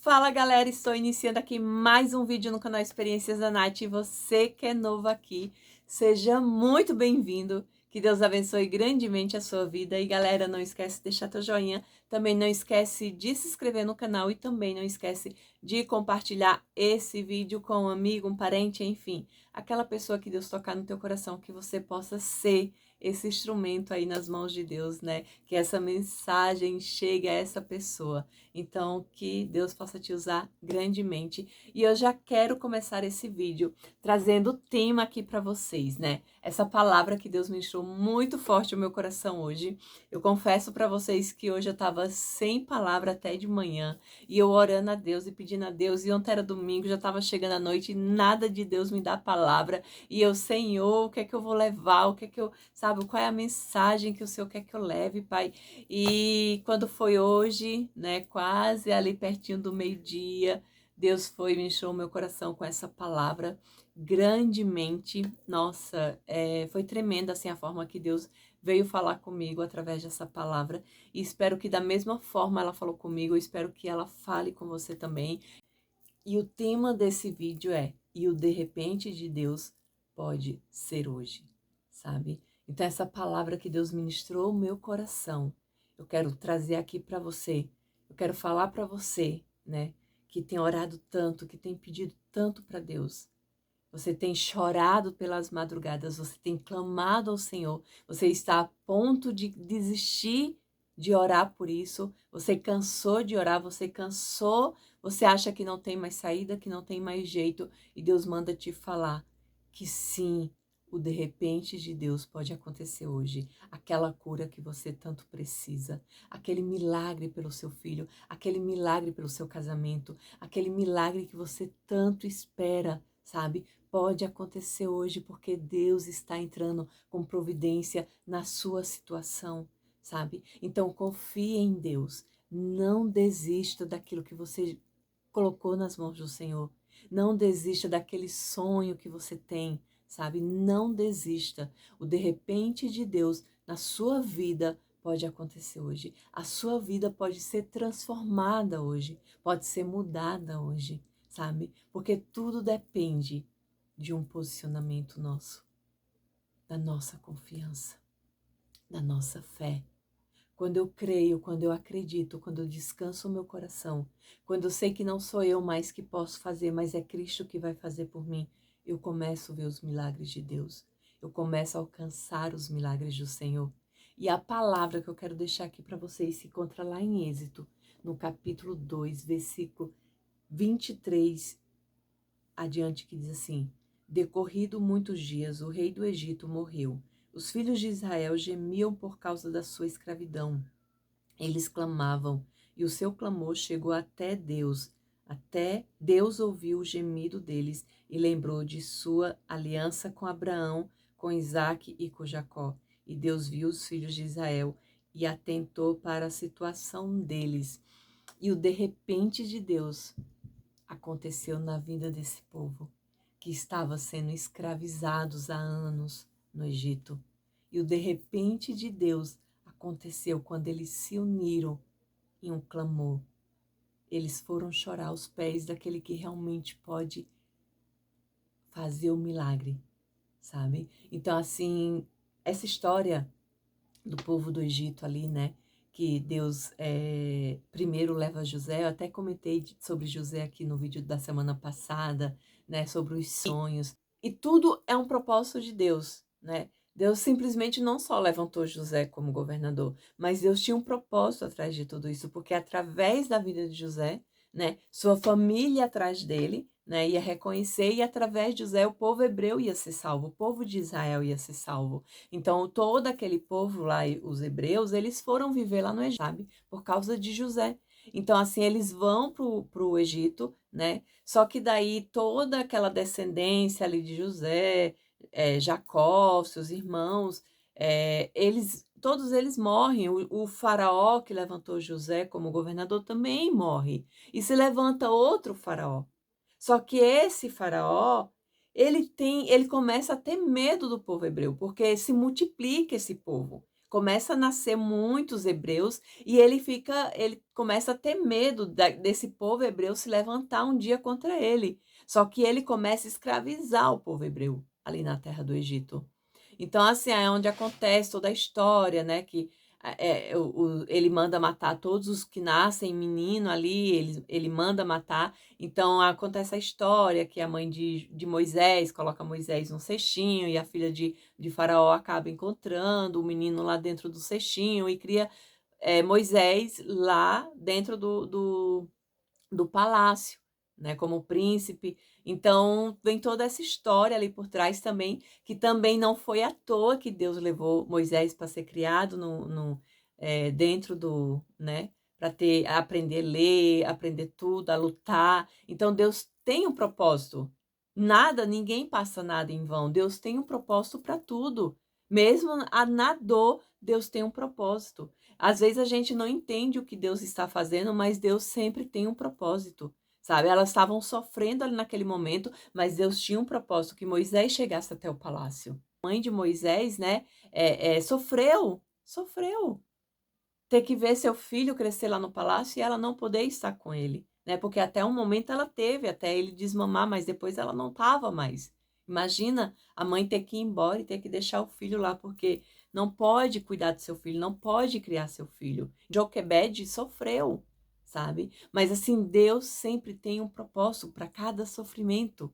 Fala galera, estou iniciando aqui mais um vídeo no canal Experiências da Nath e você que é novo aqui, seja muito bem-vindo, que Deus abençoe grandemente a sua vida e galera, não esquece de deixar teu joinha, também não esquece de se inscrever no canal e também não esquece de compartilhar esse vídeo com um amigo, um parente, enfim, aquela pessoa que Deus tocar no teu coração, que você possa ser esse instrumento aí nas mãos de Deus, né? Que essa mensagem chegue a essa pessoa. Então, que Deus possa te usar grandemente. E eu já quero começar esse vídeo trazendo o tema aqui para vocês, né? Essa palavra que Deus ministrou muito forte no meu coração hoje. Eu confesso para vocês que hoje eu estava sem palavra até de manhã. E eu orando a Deus e pedindo a Deus. E ontem era domingo, já estava chegando a noite e nada de Deus me dá palavra. E eu, Senhor, o que é que eu vou levar? O que é que eu, sabe, qual é a mensagem que o Senhor quer que eu leve, Pai? E quando foi hoje, né, quase ali pertinho do meio-dia, Deus foi e me encheu o meu coração com essa palavra grandemente. Nossa, foi tremenda assim a forma que Deus veio falar comigo através dessa palavra. E espero que da mesma forma ela falou comigo, eu espero que ela fale com você também. E o tema desse vídeo é: e o de repente de Deus pode ser hoje, sabe? Então essa palavra que Deus ministrou no meu coração, eu quero trazer aqui para você. Eu quero falar para você, né, que tem orado tanto, que tem pedido tanto para Deus. Você tem chorado pelas madrugadas, você tem clamado ao Senhor, você está a ponto de desistir de orar por isso, você cansou de orar, você cansou, você acha que não tem mais saída, que não tem mais jeito, e Deus manda te falar que sim, o de repente de Deus pode acontecer hoje, aquela cura que você tanto precisa, aquele milagre pelo seu filho, aquele milagre pelo seu casamento, aquele milagre que você tanto espera, sabe? Pode acontecer hoje porque Deus está entrando com providência na sua situação, sabe? Então confie em Deus. Não desista daquilo que você colocou nas mãos do Senhor. Não desista daquele sonho que você tem, sabe? Não desista. O de repente de Deus na sua vida pode acontecer hoje. A sua vida pode ser transformada hoje, pode ser mudada hoje, sabe? Porque tudo depende de um posicionamento nosso, da nossa confiança, da nossa fé. Quando eu creio, quando eu acredito, quando eu descanso o meu coração, quando eu sei que não sou eu mais que posso fazer, mas é Cristo que vai fazer por mim, eu começo a ver os milagres de Deus. Eu começo a alcançar os milagres do Senhor. E a palavra que eu quero deixar aqui para vocês se encontra lá em Êxodo, no capítulo 2, versículo 23 adiante, que diz assim: decorrido muitos dias, o rei do Egito morreu. Os filhos de Israel gemiam por causa da sua escravidão. Eles clamavam, e o seu clamor chegou até Deus. Até Deus ouviu o gemido deles e lembrou de sua aliança com Abraão, com Isaque e com Jacó. E Deus viu os filhos de Israel e atentou para a situação deles. E o de repente de Deus aconteceu na vida desse povo, que estava sendo escravizados há anos no Egito. E o de repente de Deus aconteceu quando eles se uniram em um clamor. Eles foram chorar aos pés daquele que realmente pode fazer o milagre, sabe? Então, assim, essa história do povo do Egito ali, né? Que Deus primeiro leva José, eu até comentei sobre José aqui no vídeo da semana passada, né? Sobre os sonhos. E tudo é um propósito de Deus, né? Deus simplesmente não só levantou José como governador, mas Deus tinha um propósito atrás de tudo isso, porque através da vida de José, né? Sua família atrás dele, né, ia reconhecer, e através de José o povo hebreu ia ser salvo, o povo de Israel ia ser salvo. Então, todo aquele povo lá, os hebreus, eles foram viver lá no Egito, sabe? Por causa de José. Então, assim, eles vão pro Egito, né? Só que daí toda aquela descendência ali de José, Jacó, seus irmãos, todos eles morrem. O faraó que levantou José como governador também morre. E se levanta outro faraó. Só que esse faraó, ele começa a ter medo do povo hebreu, porque se multiplica esse povo. começa a nascer muitos hebreus e ele começa a ter medo desse povo hebreu se levantar um dia contra ele. Só que ele começa a escravizar o povo hebreu ali na terra do Egito. Então, assim, é onde acontece toda a história, né? Que ele manda matar todos os que nascem menino ali, ele manda matar. Então, acontece a história que a mãe de Moisés coloca Moisés num cestinho e a filha de Faraó acaba encontrando o menino lá dentro do cestinho e cria Moisés lá dentro do palácio, né, como príncipe. Então, vem toda essa história ali por trás também, que também não foi à toa que Deus levou Moisés para ser criado dentro né, para aprender a ler, aprender tudo, a lutar. Então, Deus tem um propósito. Ninguém passa nada em vão. Deus tem um propósito para tudo. Mesmo na dor, Deus tem um propósito. Às vezes a gente não entende o que Deus está fazendo, mas Deus sempre tem um propósito, sabe? Elas estavam sofrendo ali naquele momento, mas Deus tinha um propósito, que Moisés chegasse até o palácio. A mãe de Moisés, né, sofreu. Ter que ver seu filho crescer lá no palácio e ela não poder estar com ele, né? Porque até um momento ela teve, até ele desmamar, mas depois ela não estava mais. Imagina a mãe ter que ir embora e ter que deixar o filho lá, porque não pode cuidar do seu filho, não pode criar seu filho. Joquebed sofreu, sabe? Mas assim, Deus sempre tem um propósito para cada sofrimento.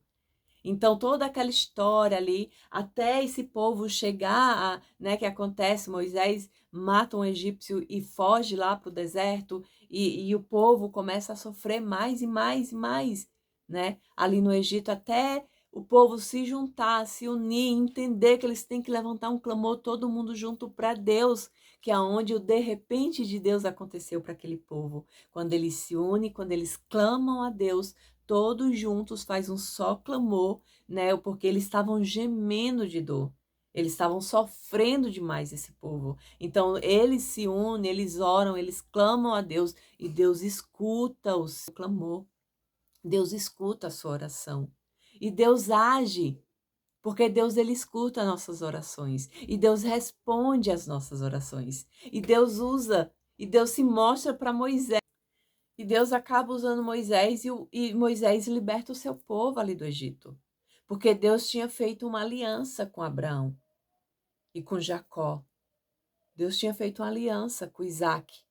Então, toda aquela história ali, até esse povo chegar, né, que acontece, Moisés mata um egípcio e foge lá para o deserto, e o povo começa a sofrer mais e mais e mais, né, ali no Egito, até o povo se juntar, se unir, entender que eles têm que levantar um clamor, todo mundo junto para Deus, que é onde o de repente de Deus aconteceu para aquele povo. Quando eles se unem, quando eles clamam a Deus, todos juntos faz um só clamor, né? Porque eles estavam gemendo de dor. Eles estavam sofrendo demais, esse povo. Então, eles se unem, eles oram, eles clamam a Deus e Deus escuta o seu clamor. Deus escuta a sua oração. E Deus age, porque Deus ele escuta nossas orações e Deus responde às nossas orações. E Deus usa, e Deus se mostra para Moisés. E Deus acaba usando Moisés e Moisés liberta o seu povo ali do Egito. Porque Deus tinha feito uma aliança com Abraão e com Jacó. Deus tinha feito uma aliança com Isaac,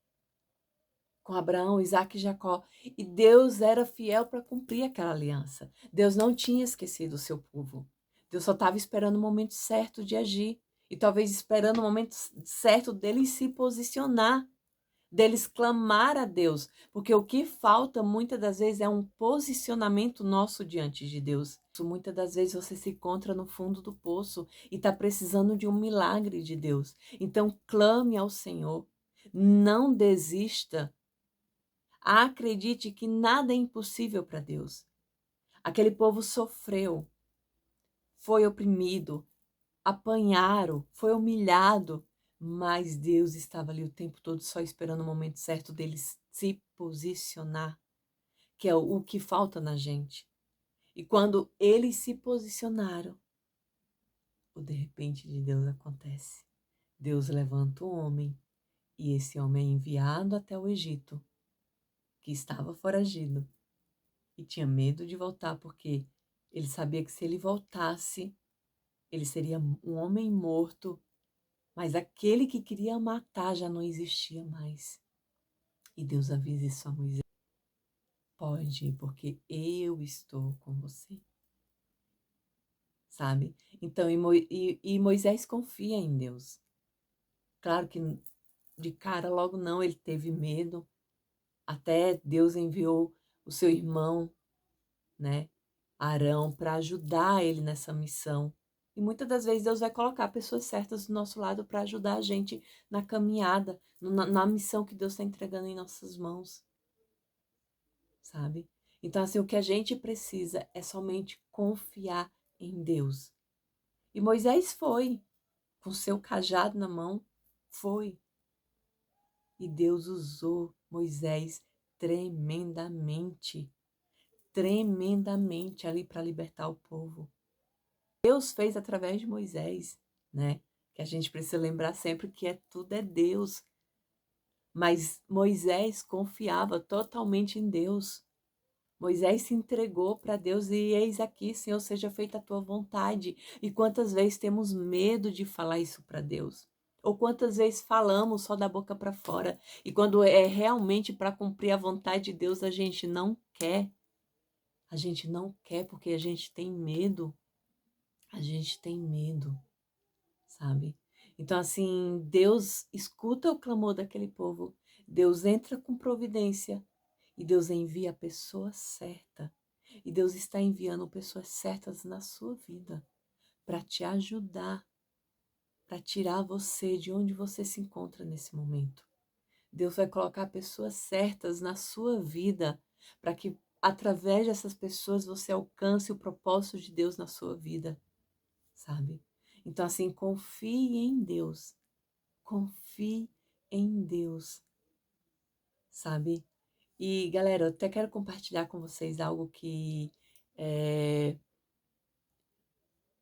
com Abraão, Isaac e Jacó. E Deus era fiel para cumprir aquela aliança. Deus não tinha esquecido o seu povo. Deus só estava esperando o momento certo de agir. E talvez esperando o momento certo dele se posicionar, deles clamar a Deus, porque o que falta muitas das vezes é um posicionamento nosso diante de Deus. Muitas das vezes você se encontra no fundo do poço e está precisando de um milagre de Deus. Então clame ao Senhor, não desista, acredite que nada é impossível para Deus. Aquele povo sofreu, foi oprimido, apanharam, foi humilhado, mas Deus estava ali o tempo todo só esperando o momento certo deles se posicionar, que é o que falta na gente. E quando eles se posicionaram, o de repente de Deus acontece. Deus levanta um homem, e esse homem é enviado até o Egito, que estava foragido e tinha medo de voltar, porque ele sabia que se ele voltasse, ele seria um homem morto. Mas aquele que queria matar já não existia mais. E Deus avisa isso a Moisés: pode ir, porque eu estou com você. Sabe? Então, e Moisés confia em Deus. Claro que de cara logo não, ele teve medo. Até Deus enviou o seu irmão, né, Arão, para ajudar ele nessa missão. E muitas das vezes Deus vai colocar pessoas certas do nosso lado para ajudar a gente na caminhada, na missão que Deus está entregando em nossas mãos, sabe? Então, assim, o que a gente precisa é somente confiar em Deus. E Moisés foi, com seu cajado na mão, foi. E Deus usou Moisés tremendamente, tremendamente ali para libertar o povo. Deus fez através de Moisés, né? que a gente precisa lembrar sempre que tudo é Deus. Mas Moisés confiava totalmente em Deus. Moisés se entregou para Deus e eis aqui, Senhor, seja feita a tua vontade. E quantas vezes temos medo de falar isso para Deus? Ou quantas vezes falamos só da boca para fora? E quando é realmente para cumprir a vontade de Deus, a gente não quer. A gente não quer porque a gente tem medo. A gente tem medo, sabe? Então, assim, Deus escuta o clamor daquele povo. Deus entra com providência. E Deus envia a pessoa certa. E Deus está enviando pessoas certas na sua vida para te ajudar, para tirar você de onde você se encontra nesse momento. Deus vai colocar pessoas certas na sua vida para que através dessas pessoas você alcance o propósito de Deus na sua vida, sabe? Então assim, confie em Deus. Confie em Deus, sabe? E, galera, eu até quero compartilhar com vocês algo é,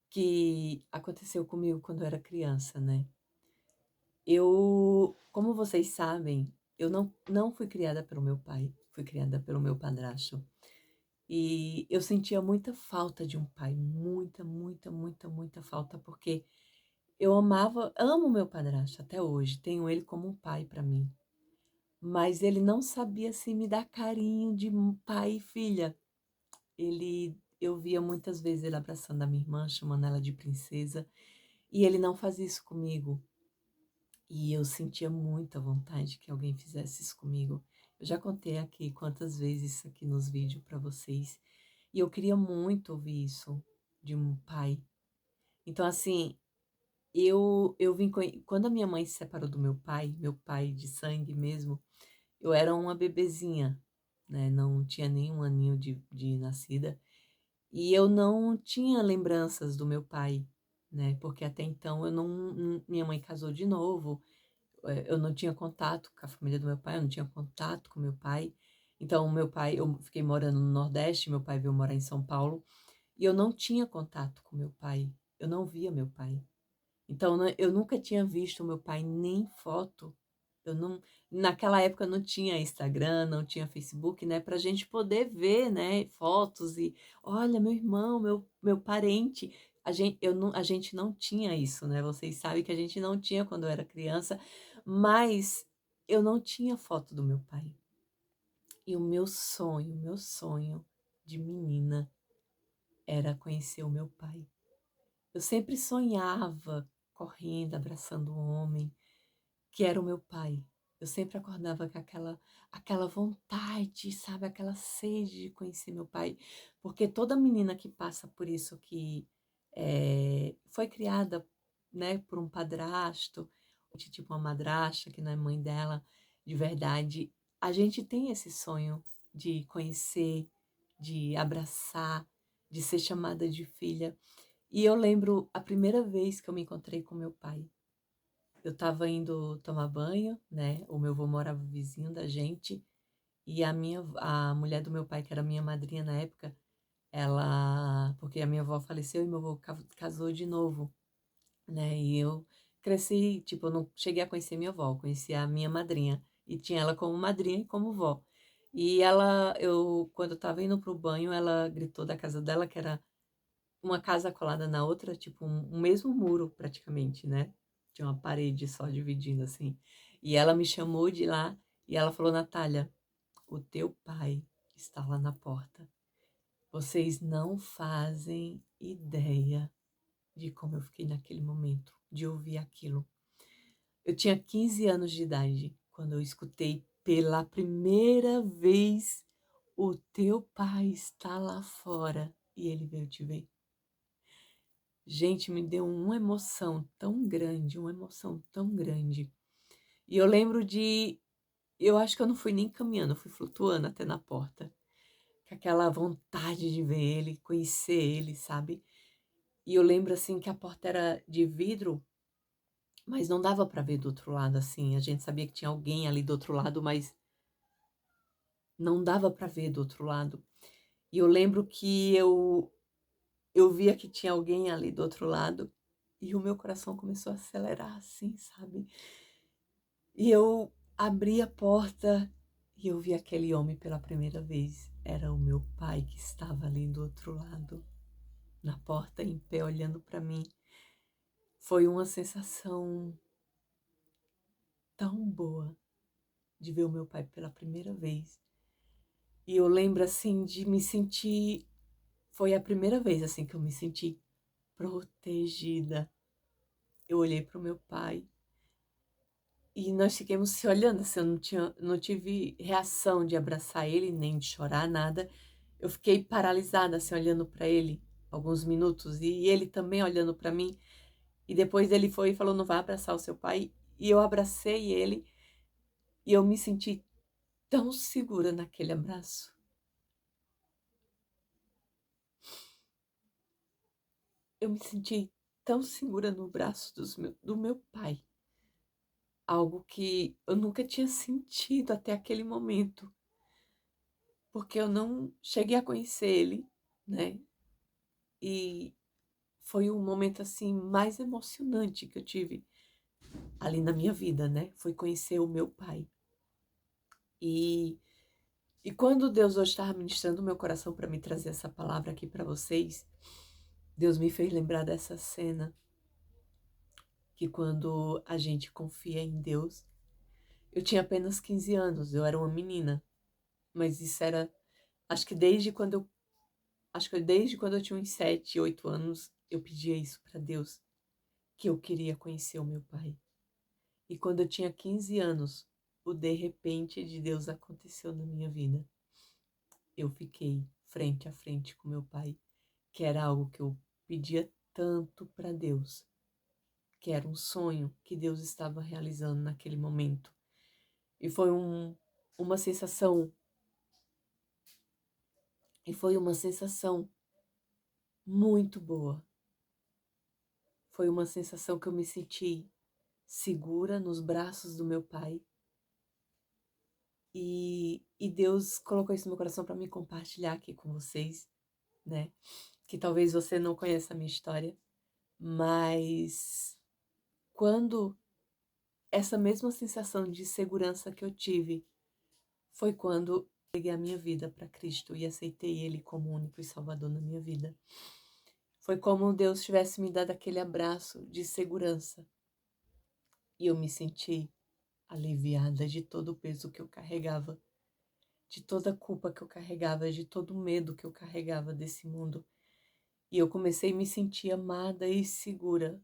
que aconteceu comigo quando eu era criança, né? Como vocês sabem, eu não fui criada pelo meu pai, fui criada pelo meu padrasto. E eu sentia muita falta de um pai, muita, muita, muita, muita falta, porque eu amo meu padrasto até hoje, tenho ele como um pai para mim. Mas ele não sabia se me dar carinho de pai e filha. Eu via muitas vezes ele abraçando a minha irmã, chamando ela de princesa, e ele não fazia isso comigo. E eu sentia muita vontade que alguém fizesse isso comigo. Eu já contei aqui quantas vezes isso aqui nos vídeos para vocês, e eu queria muito ouvir isso de um pai. Então, assim, eu vim quando a minha mãe se separou do meu pai de sangue mesmo, eu era uma bebezinha, né? Não tinha nem um aninho de nascida. E eu não tinha lembranças do meu pai, né? Porque até então minha mãe casou de novo, eu não tinha contato com a família do meu pai, eu não tinha contato com meu pai. Então, eu fiquei morando no Nordeste, meu pai veio morar em São Paulo, e eu não tinha contato com meu pai. Eu não via meu pai. Então, eu nunca tinha visto meu pai nem foto. Eu não, naquela época não tinha Instagram, não tinha Facebook, né, para a gente poder ver, né, fotos e, olha, meu irmão, meu parente. A gente não tinha isso, né? Vocês sabem que a gente não tinha quando eu era criança, mas eu não tinha foto do meu pai. E o meu sonho de menina era conhecer o meu pai. Eu sempre sonhava correndo, abraçando um homem que era o meu pai. Eu sempre acordava com aquela vontade, sabe, aquela sede de conhecer meu pai, porque toda menina que passa por isso, que foi criada, né, por um padrasto, tipo uma madrasta que não é mãe dela de verdade, a gente tem esse sonho de conhecer, de abraçar, de ser chamada de filha. E eu lembro a primeira vez que eu me encontrei com meu pai. Eu estava indo tomar banho, né? O meu avô morava vizinho da gente e a mulher do meu pai, que era minha madrinha na época, porque a minha avó faleceu e meu avô casou de novo, né? E eu cresci, tipo, eu não cheguei a conhecer minha avó, eu conheci a minha madrinha e tinha ela como madrinha e como vó. E quando eu estava indo pro banho, ela gritou da casa dela, que era uma casa colada na outra, tipo um mesmo muro praticamente, né? Tinha uma parede só dividindo assim. E ela me chamou de lá e ela falou: Natália, o teu pai está lá na porta. Vocês não fazem ideia de como eu fiquei naquele momento, de ouvir aquilo. Eu tinha 15 anos de idade quando eu escutei pela primeira vez: o teu pai está lá fora e ele veio te ver. Gente, me deu uma emoção tão grande, uma emoção tão grande. E eu lembro eu acho que eu não fui nem caminhando, eu fui flutuando até na porta. Com aquela vontade de ver ele, conhecer ele, sabe? E eu lembro assim que a porta era de vidro, mas não dava para ver do outro lado assim. A gente sabia que tinha alguém ali do outro lado, mas não dava para ver do outro lado. E eu lembro que eu via que tinha alguém ali do outro lado. E o meu coração começou a acelerar assim, sabe? E eu abri a porta e eu vi aquele homem pela primeira vez. Era o meu pai que estava ali do outro lado, na porta, em pé, olhando para mim. Foi uma sensação tão boa de ver o meu pai pela primeira vez. E eu lembro assim de me sentir, foi a primeira vez assim que eu me senti protegida. Eu olhei para o meu pai e nós ficamos se olhando, assim, eu não tive reação de abraçar ele, nem de chorar, nada. Eu fiquei paralisada, assim, olhando para ele alguns minutos e ele também olhando para mim. E depois ele foi e falou: "Não vai abraçar o seu pai". E eu abracei ele e eu me senti tão segura naquele abraço. Eu me senti tão segura no braço do meu pai. Algo que eu nunca tinha sentido até aquele momento, porque eu não cheguei a conhecer ele, né? E foi o momento assim mais emocionante que eu tive ali na minha vida, né? Foi conhecer o meu pai. E, e quando Deus hoje estava ministrando o meu coração para me trazer essa palavra aqui para vocês, Deus me fez lembrar dessa cena que quando a gente confia em Deus, eu tinha apenas 15 anos, eu era uma menina, mas isso era, acho que desde quando eu tinha uns 7, 8 anos, eu pedia isso para Deus, que eu queria conhecer o meu pai. E quando eu tinha 15 anos, o de repente de Deus aconteceu na minha vida. Eu fiquei frente a frente com meu pai, que era algo que eu pedia tanto para Deus, que era um sonho que Deus estava realizando naquele momento. E foi uma sensação, e foi uma sensação muito boa. Foi uma sensação que eu me senti segura nos braços do meu pai. E Deus colocou isso no meu coração para me compartilhar aqui com vocês, né? Que talvez você não conheça a minha história, mas quando essa mesma sensação de segurança que eu tive foi quando entreguei a minha vida para Cristo e aceitei Ele como único e Salvador na minha vida. Foi como Deus tivesse me dado aquele abraço de segurança e eu me senti aliviada de todo o peso que eu carregava, de toda a culpa que eu carregava, de todo o medo que eu carregava desse mundo. E eu comecei a me sentir amada e segura.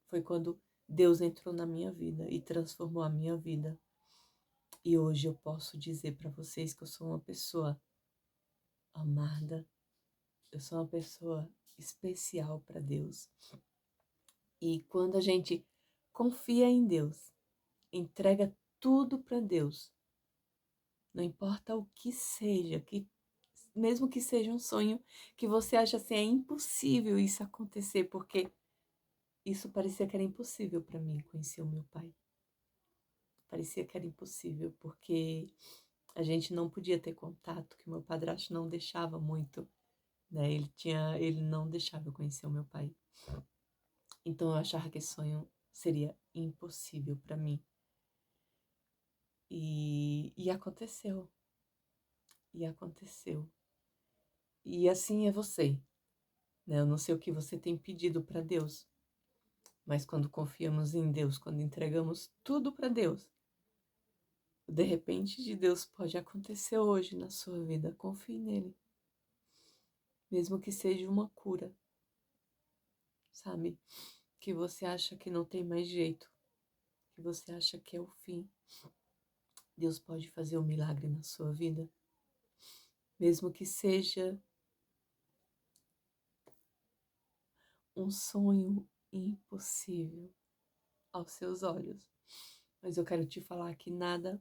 Foi quando Deus entrou na minha vida e transformou a minha vida. E hoje eu posso dizer para vocês que eu sou uma pessoa amada, eu sou uma pessoa especial para Deus. E quando a gente confia em Deus, entrega tudo para Deus, não importa o que seja, mesmo que seja um sonho que você acha assim, é impossível isso acontecer, porque isso parecia que era impossível para mim conhecer o meu pai. Parecia que era impossível, porque a gente não podia ter contato, que o meu padrasto não deixava muito, né? Ele não deixava eu conhecer o meu pai. Então eu achava que esse sonho seria impossível para mim. E aconteceu. E aconteceu. E assim é você, né? Eu não sei o que você tem pedido para Deus, mas quando confiamos em Deus, quando entregamos tudo para Deus, de repente de Deus pode acontecer hoje na sua vida. Confie nele. Mesmo que seja uma cura, sabe? Que você acha que não tem mais jeito, que você acha que é o fim. Deus pode fazer um milagre na sua vida. Mesmo que seja um sonho impossível aos seus olhos. Mas eu quero te falar que nada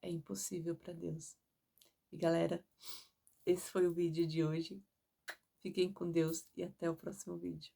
é impossível para Deus. E galera, esse foi o vídeo de hoje. Fiquem com Deus e até o próximo vídeo.